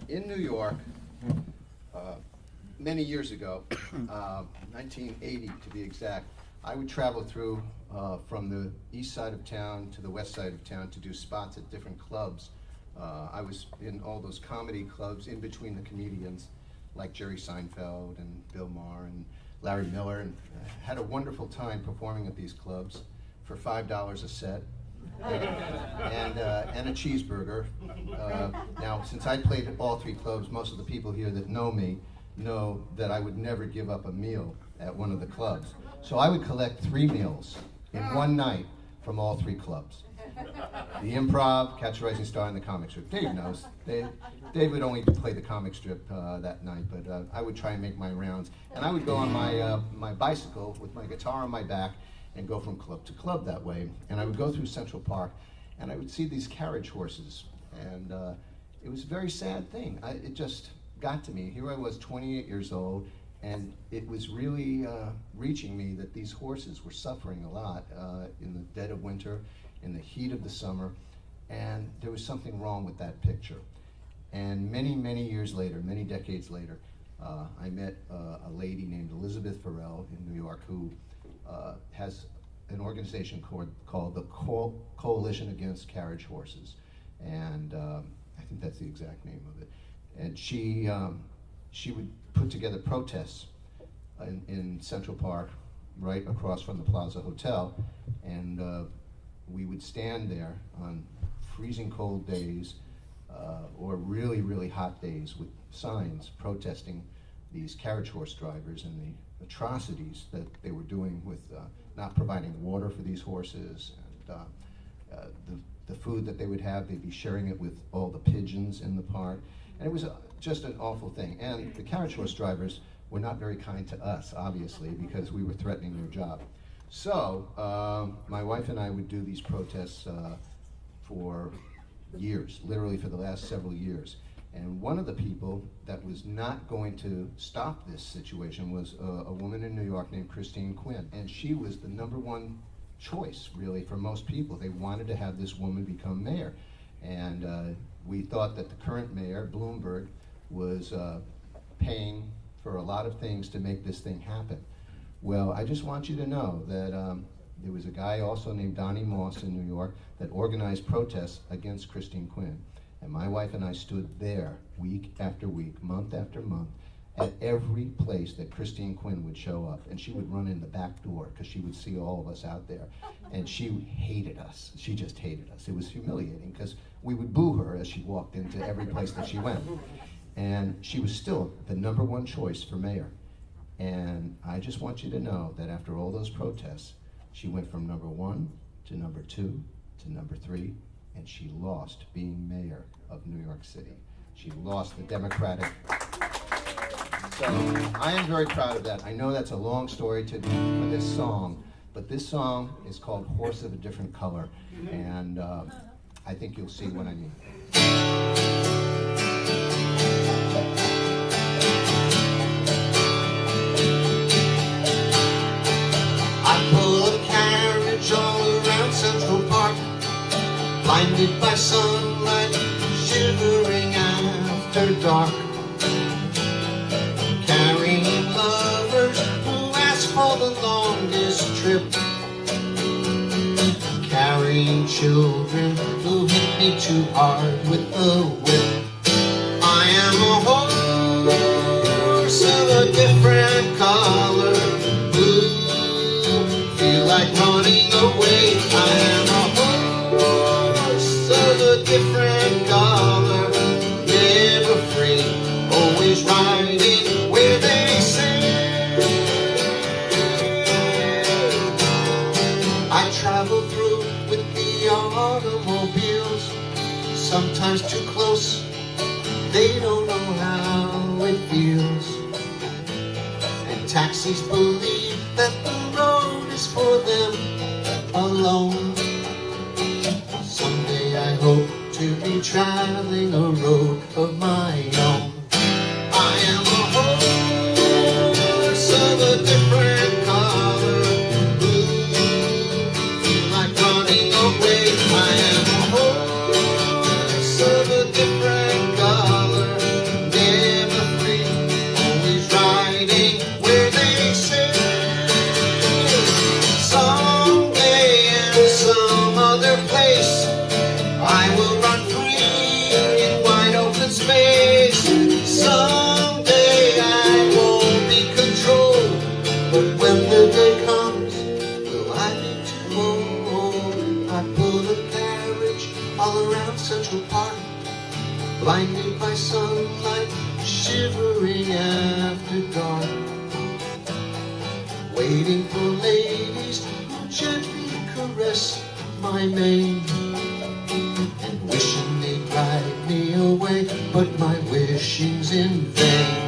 In New York, many years ago, 1980 to be exact, I would travel through from the east side of town to the west side of town to do spots at different clubs. I was in all those comedy clubs in between the comedians, like Jerry Seinfeld and Bill Maher and Larry Miller, and had a wonderful time performing at these clubs for $5 a set. And a cheeseburger. Now, since I played at all three clubs, most of the people here that know me know that I would never give up a meal at one of the clubs. So I would collect 3 meals in one night from all 3 clubs. The Improv, Catch a Rising Star, and the comic strip. Dave knows. Dave would only play the comic strip that night, but I would try and make my rounds. And I would go on my bicycle with my guitar on my back and go from club to club that way. And I would go through Central Park, and I would see these carriage horses. And it was a very sad thing. It just got to me. Here I was, 28 years old, and it was really reaching me that these horses were suffering a lot in the dead of winter, in the heat of the summer, and there was something wrong with that picture. And many, many years later, many decades later, I met a lady named Elizabeth Farrell in New York who has an organization called the Coalition Against Carriage Horses, and I think that's the exact name of it. And she would put together protests in Central Park, right across from the Plaza Hotel, and we would stand there on freezing cold days or really, really hot days with signs protesting these carriage horse drivers and the atrocities that they were doing with not providing water for these horses, and the food that they would have, they'd be sharing it with all the pigeons in the park. And it was just an awful thing. And the carriage horse drivers were not very kind to us, obviously, because we were threatening their job. So my wife and I would do these protests for years, literally for the last several years. And one of the people that was not going to stop this situation was a woman in New York named Christine Quinn. And she was the #1 choice, really, for most people. They wanted to have this woman become mayor. And we thought that the current mayor, Bloomberg, was paying for a lot of things to make this thing happen. Well, I just want you to know that there was a guy also named Donnie Moss in New York that organized protests against Christine Quinn. And my wife and I stood there week after week, month after month, at every place that Christine Quinn would show up. And she would run in the back door because she would see all of us out there. And she hated us. She just hated us. It was humiliating because we would boo her as she walked into every place that she went. And she was still the #1 choice for mayor. And I just want you to know that after all those protests, she went from #1 to #2 to #3, and she lost being mayor of New York City. She lost the Democratic. So I am very proud of that. I know that's a long story for this song, but this song is called Horse of a Different Color, and I think you'll see what I mean. I pull a carriage all around Central Park, blinded by sunlight, shivering after dark, carrying lovers who ask for the longest trip, carrying children who hit me too hard with the whip. I am a horse of a different color, blue, feel like running away. I am a horse of a different color, never free, always riding where they say. I travel through with the automobiles, sometimes too close, they don't know how it feels. And taxis believe that the road is for them alone. Someday I hope to be traveling a road of my own. I am a horse of a different color, blue, feel like running away. I am a horse of a different color, blinded by sunlight, shivering after dark, waiting for ladies who gently caress my mane, and wishing they'd drive me away, but my wishing's in vain.